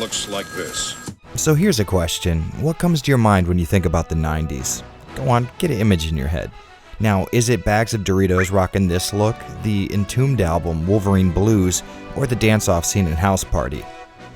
looks like this. So here's a question. What comes to your mind when you think about the 90s? Go on, get an image in your head. Now, is it bags of Doritos rocking this look, the Entombed album Wolverine Blues, or the dance-off scene in House Party?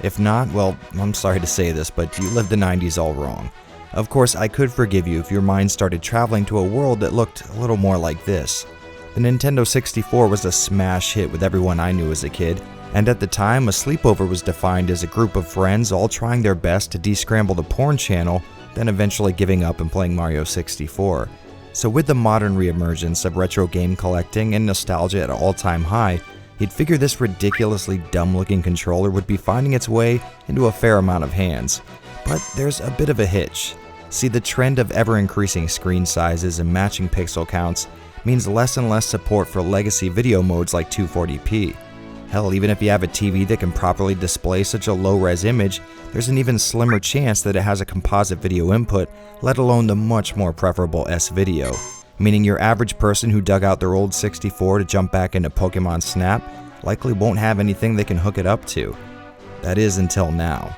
If not, well, I'm sorry to say this, but you lived the 90s all wrong. Of course, I could forgive you if your mind started traveling to a world that looked a little more like this. The Nintendo 64 was a smash hit with everyone I knew as a kid, and at the time, a sleepover was defined as a group of friends all trying their best to descramble the porn channel, then eventually giving up and playing Mario 64. So with the modern reemergence of retro game collecting and nostalgia at an all-time high, you'd figure this ridiculously dumb-looking controller would be finding its way into a fair amount of hands. But there's a bit of a hitch. See, the trend of ever-increasing screen sizes and matching pixel counts means less and less support for legacy video modes like 240p. Hell, even if you have a TV that can properly display such a low-res image, there's an even slimmer chance that it has a composite video input, let alone the much more preferable S-Video. Meaning your average person who dug out their old 64 to jump back into Pokemon Snap likely won't have anything they can hook it up to. That is until now.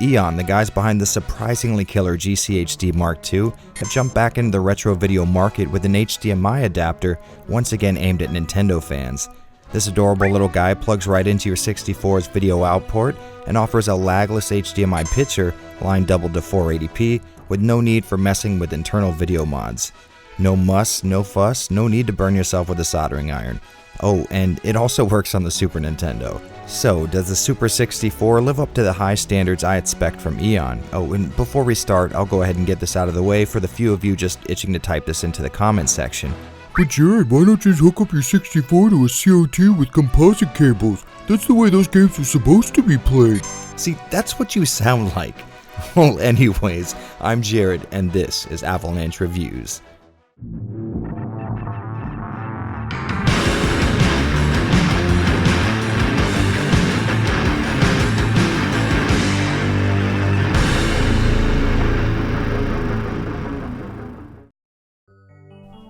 Eon, the guys behind the surprisingly killer GCHD Mark II, have jumped back into the retro video market with an HDMI adapter once again aimed at Nintendo fans. This adorable little guy plugs right into your 64's video out port and offers a lagless HDMI picture, line doubled to 480p, with no need for messing with internal video mods. No muss, no fuss, no need to burn yourself with a soldering iron. Oh, and it also works on the Super Nintendo. So, does the Super 64 live up to the high standards I expect from Eon? Oh, and before we start, I'll go ahead and get this out of the way for the few of you just itching to type this into the comment section. But Jared, why not just hook up your 64 to a COT with composite cables? That's the way those games are supposed to be played. See, that's what you sound like. Well, anyways, I'm Jared, and this is Avalanche Reviews.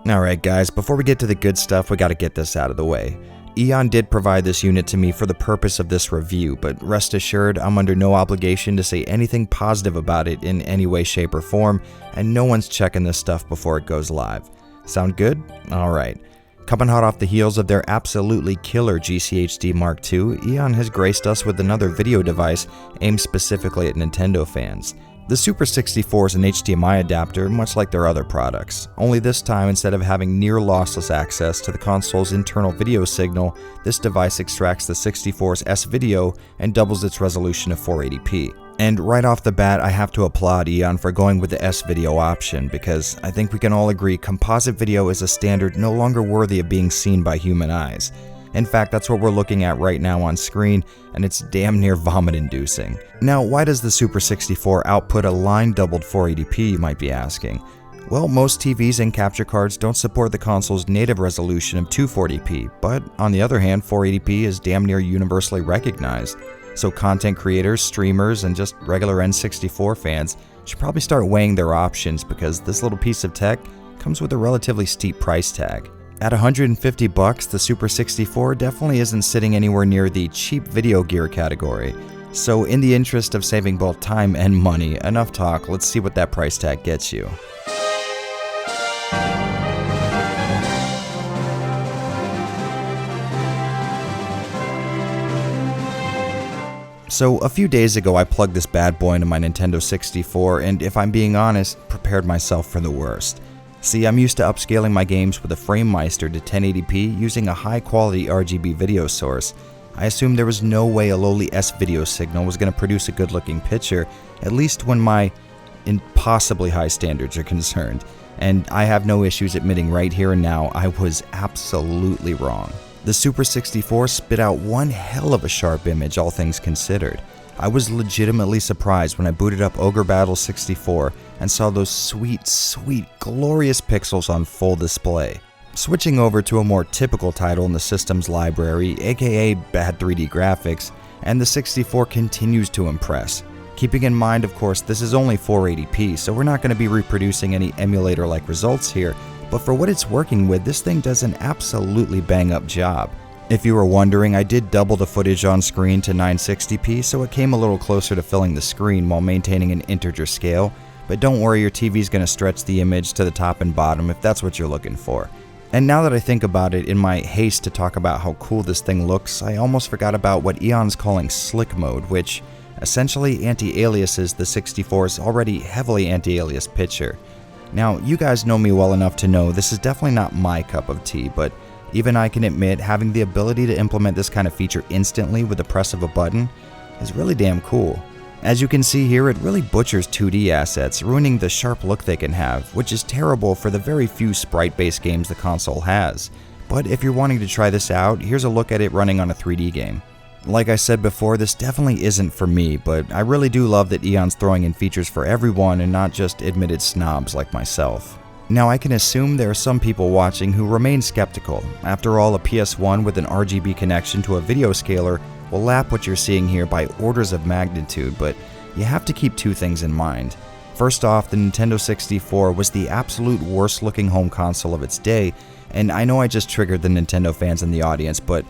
Alright guys, before we get to the good stuff, we gotta get this out of the way. Eon did provide this unit to me for the purpose of this review, but rest assured, I'm under no obligation to say anything positive about it in any way, shape, or form, and no one's checking this stuff before it goes live. Sound good? Alright. Coming hot off the heels of their absolutely killer GCHD Mark II, Eon has graced us with another video device aimed specifically at Nintendo fans. The Super 64 is an HDMI adapter, much like their other products, only this time instead of having near lossless access to the console's internal video signal, this device extracts the 64's S-Video and doubles its resolution to 480p. And right off the bat, I have to applaud Eon for going with the S-Video option, because I think we can all agree composite video is a standard no longer worthy of being seen by human eyes. In fact, that's what we're looking at right now on screen, and it's damn near vomit-inducing. Now, why does the Super 64 output a line-doubled 480p, you might be asking? Well, most TVs and capture cards don't support the console's native resolution of 240p, but on the other hand, 480p is damn near universally recognized. So content creators, streamers, and just regular N64 fans should probably start weighing their options, because this little piece of tech comes with a relatively steep price tag. At $150, the Super 64 definitely isn't sitting anywhere near the cheap video gear category. So in the interest of saving both time and money, enough talk, let's see what that price tag gets you. So a few days ago I plugged this bad boy into my Nintendo 64 and, if I'm being honest, prepared myself for the worst. See, I'm used to upscaling my games with a FrameMeister to 1080p using a high-quality RGB video source. I assumed there was no way a lowly S-Video signal was going to produce a good-looking picture, at least when my impossibly high standards are concerned. And I have no issues admitting right here and now I was absolutely wrong. The Super 64 spit out one hell of a sharp image, all things considered. I was legitimately surprised when I booted up Ogre Battle 64 and saw those sweet, glorious pixels on full display. Switching over to a more typical title in the system's library, aka bad 3D graphics, and the 64 continues to impress. Keeping in mind, of course, this is only 480p, so we're not going to be reproducing any emulator-like results here, but for what it's working with, this thing does an absolutely bang-up job. If you were wondering, I did double the footage on screen to 960p, so it came a little closer to filling the screen while maintaining an integer scale, but don't worry, your TV's going to stretch the image to the top and bottom if that's what you're looking for. And now that I think about it, in my haste to talk about how cool this thing looks, I almost forgot about what Eon's calling slick mode, which essentially anti-aliases the 64's already heavily anti-alias picture. Now, you guys know me well enough to know this is definitely not my cup of tea, but even I can admit having the ability to implement this kind of feature instantly with the press of a button is really damn cool. As you can see here, it really butchers 2D assets, ruining the sharp look they can have, which is terrible for the very few sprite-based games the console has. But if you're wanting to try this out, here's a look at it running on a 3D game. Like I said before, this definitely isn't for me, but I really do love that Eon's throwing in features for everyone and not just admitted snobs like myself. Now, I can assume there are some people watching who remain skeptical. After all, a PS1 with an RGB connection to a video scaler will lap what you're seeing here by orders of magnitude, but you have to keep two things in mind. First off, the Nintendo 64 was the absolute worst looking home console of its day, and I know I just triggered the Nintendo fans in the audience, but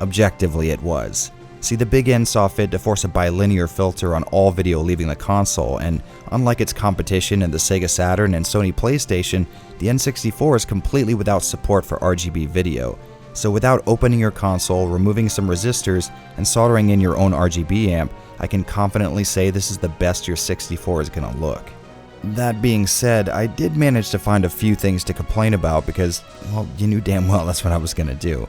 objectively it was. See, the Big N saw fit to force a bilinear filter on all video leaving the console, and unlike its competition in the Sega Saturn and Sony PlayStation, the N64 is completely without support for RGB video. So without opening your console, removing some resistors, and soldering in your own RGB amp, I can confidently say this is the best your 64 is gonna look. That being said, I did manage to find a few things to complain about because, well, you knew damn well that's what I was gonna do.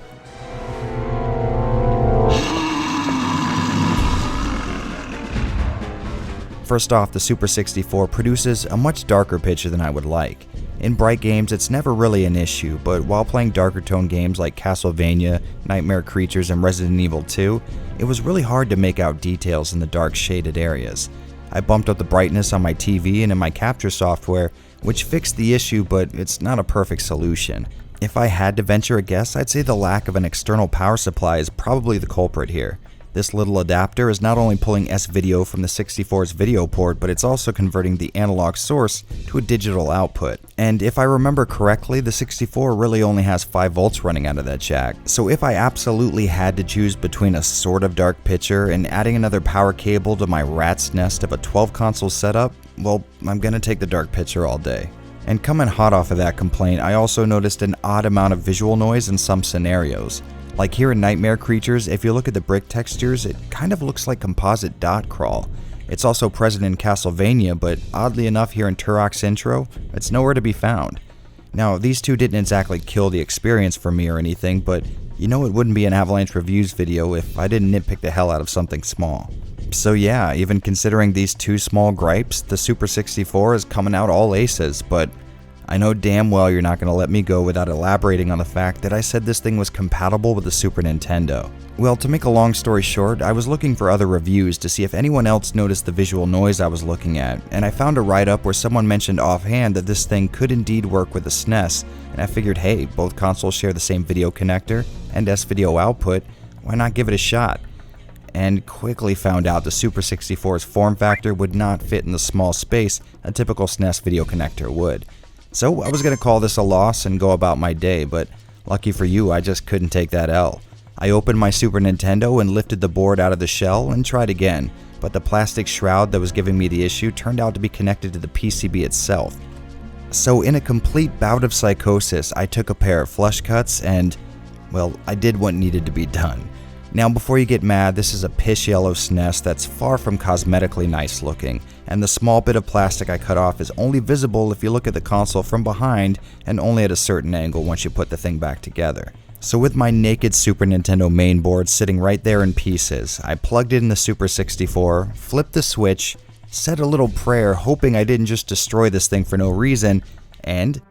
First off, the Super 64 produces a much darker picture than I would like. In bright games, it's never really an issue, but while playing darker tone games like Castlevania, Nightmare Creatures, and Resident Evil 2, it was really hard to make out details in the dark shaded areas. I bumped up the brightness on my TV and in my capture software, which fixed the issue, but it's not a perfect solution. If I had to venture a guess, I'd say the lack of an external power supply is probably the culprit here. This little adapter is not only pulling S-video from the 64's video port, but it's also converting the analog source to a digital output. And if I remember correctly, the 64 really only has 5 volts running out of that jack. So if I absolutely had to choose between a sort of dark picture and adding another power cable to my rat's nest of a 12 console setup, well, I'm gonna take the dark picture all day. And coming hot off of that complaint, I also noticed an odd amount of visual noise in some scenarios. Like here in Nightmare Creatures, if you look at the brick textures, it kind of looks like composite dot crawl. It's also present in Castlevania, but oddly enough here in Turok's intro, it's nowhere to be found. Now, these two didn't exactly kill the experience for me or anything, but you know it wouldn't be an Avalanche Reviews video if I didn't nitpick the hell out of something small. So yeah, even considering these two small gripes, the Super 64 is coming out all aces, but I know damn well you're not going to let me go without elaborating on the fact that I said this thing was compatible with the Super Nintendo. Well, to make a long story short, I was looking for other reviews to see if anyone else noticed the visual noise I was looking at, and I found a write-up where someone mentioned offhand that this thing could indeed work with the SNES, and I figured, hey, both consoles share the same video connector and S-video output, why not give it a shot? And quickly found out the Super 64's form factor would not fit in the small space a typical SNES video connector would. So I was going to call this a loss and go about my day, but lucky for you, I just couldn't take that L. I opened my Super Nintendo and lifted the board out of the shell and tried again, but the plastic shroud that was giving me the issue turned out to be connected to the PCB itself. So in a complete bout of psychosis, I took a pair of flush cuts and, well, I did what needed to be done. Now before you get mad, this is a piss yellow SNES that's far from cosmetically nice looking, and the small bit of plastic I cut off is only visible if you look at the console from behind and only at a certain angle once you put the thing back together. So with my naked Super Nintendo mainboard sitting right there in pieces, I plugged in the Super 64, flipped the switch, said a little prayer hoping I didn't just destroy this thing for no reason, and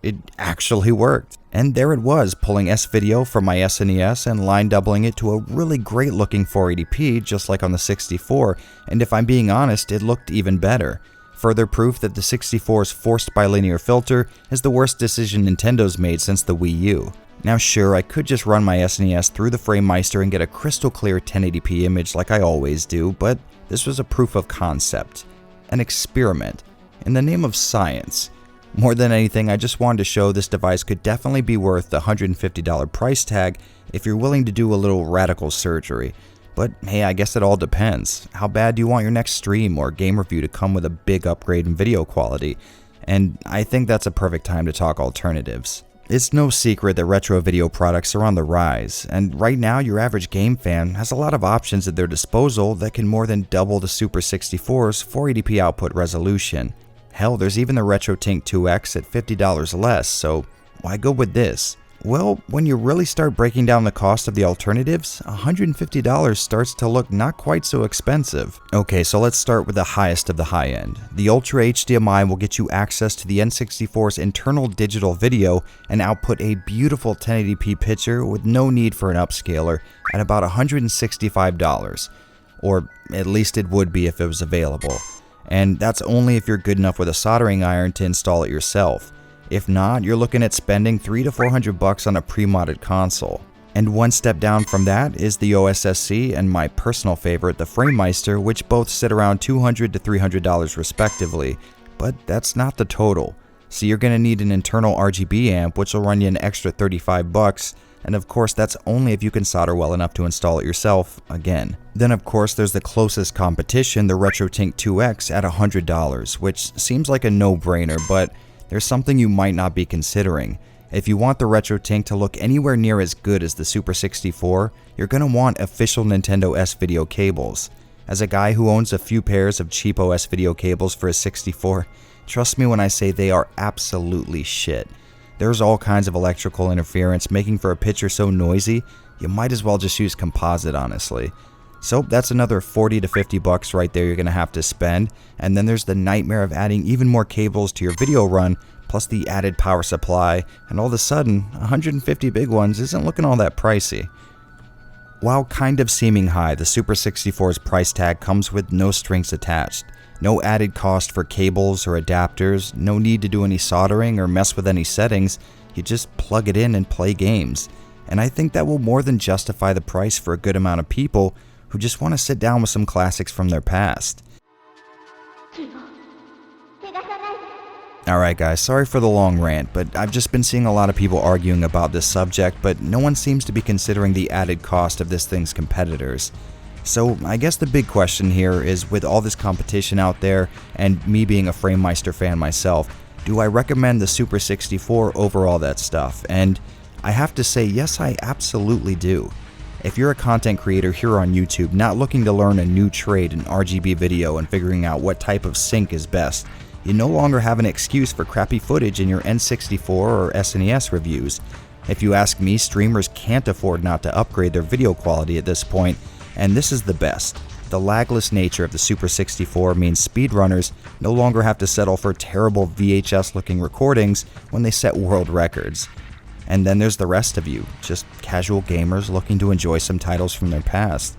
it actually worked. And there it was, pulling S-video from my SNES and line doubling it to a really great looking 480p just like on the 64, and if I'm being honest, it looked even better. Further proof that the 64's forced bilinear filter is the worst decision Nintendo's made since the Wii U. Now sure, I could just run my SNES through the FrameMeister and get a crystal clear 1080p image like I always do, but this was a proof of concept, an experiment, in the name of science. More than anything, I just wanted to show this device could definitely be worth the $150 price tag if you're willing to do a little radical surgery. But hey, I guess it all depends. How bad do you want your next stream or game review to come with a big upgrade in video quality? And I think that's a perfect time to talk alternatives. It's no secret that retro video products are on the rise, and right now your average game fan has a lot of options at their disposal that can more than double the Super 64's 480p output resolution. Hell, there's even the RetroTink 2X at $50 less, so why go with this? Well, when you really start breaking down the cost of the alternatives, $150 starts to look not quite so expensive. Okay, so let's start with the highest of the high end. The Ultra HDMI will get you access to the N64's internal digital video and output a beautiful 1080p picture with no need for an upscaler at about $165, or at least it would be if it was available. And that's only if you're good enough with a soldering iron to install it yourself. If not, you're looking at spending $300 to $400 on a pre-modded console. And one step down from that is the OSSC and my personal favorite, the FrameMeister, which both sit around $200 to $300 respectively. But that's not the total. So you're going to need an internal RGB amp, which will run you an extra $35, and of course that's only if you can solder well enough to install it yourself, again. Then of course there's the closest competition, the RetroTink 2X at $100, which seems like a no-brainer, but there's something you might not be considering. If you want the RetroTink to look anywhere near as good as the Super 64, you're going to want official Nintendo S-Video cables. As a guy who owns a few pairs of cheapo S-Video cables for his 64, trust me when I say they are absolutely shit. There's all kinds of electrical interference making for a picture so noisy, you might as well just use composite, honestly. So that's another $40 to $50 right there you're going to have to spend, and then there's the nightmare of adding even more cables to your video run, plus the added power supply, and all of a sudden, 150 big ones isn't looking all that pricey. While kind of seeming high, the Super 64's price tag comes with no strings attached. No added cost for cables or adapters, no need to do any soldering or mess with any settings, you just plug it in and play games. And I think that will more than justify the price for a good amount of people who just want to sit down with some classics from their past. Alright guys, sorry for the long rant, but I've just been seeing a lot of people arguing about this subject, but no one seems to be considering the added cost of this thing's competitors. So I guess the big question here is, with all this competition out there, and me being a FrameMeister fan myself, do I recommend the Super 64 over all that stuff? And I have to say, yes, I absolutely do. If you're a content creator here on YouTube not looking to learn a new trade in RGB video and figuring out what type of sync is best, you no longer have an excuse for crappy footage in your N64 or SNES reviews. If you ask me, streamers can't afford not to upgrade their video quality at this point, and this is the best. The lagless nature of the Super 64 means speedrunners no longer have to settle for terrible VHS-looking recordings when they set world records. And then there's the rest of you, just casual gamers looking to enjoy some titles from their past.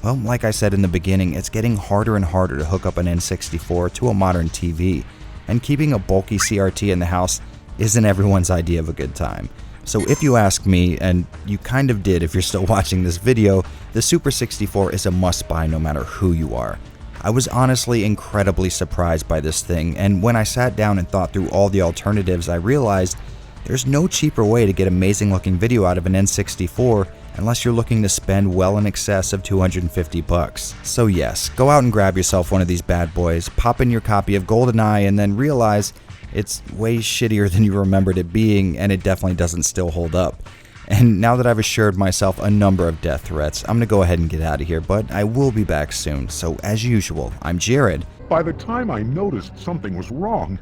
Well, like I said in the beginning, it's getting harder and harder to hook up an N64 to a modern TV, and keeping a bulky CRT in the house isn't everyone's idea of a good time. So if you ask me, and you kind of did if you're still watching this video, the Super 64 is a must-buy no matter who you are. I was honestly incredibly surprised by this thing, and when I sat down and thought through all the alternatives, I realized there's no cheaper way to get amazing looking video out of an N64 unless you're looking to spend well in excess of $250. So yes, go out and grab yourself one of these bad boys, pop in your copy of GoldenEye, and then realize it's way shittier than you remembered it being, and it definitely doesn't still hold up. And now that I've assured myself a number of death threats, I'm gonna go ahead and get out of here, but I will be back soon. So as usual, I'm Jared. By the time I noticed something was wrong,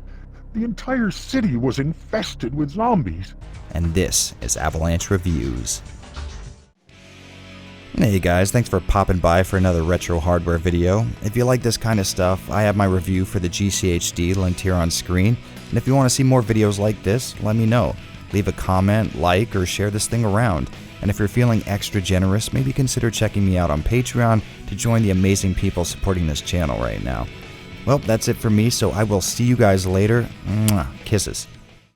the entire city was infested with zombies. And this is Avalanche Reviews. Hey guys, thanks for popping by for another retro hardware video. If you like this kind of stuff, I have my review for the GCHD linked here on screen, and if you want to see more videos like this, let me know. Leave a comment, like, or share this thing around. And if you're feeling extra generous, maybe consider checking me out on Patreon to join the amazing people supporting this channel right now. Well, that's it for me, so I will see you guys later. Mwah. Kisses.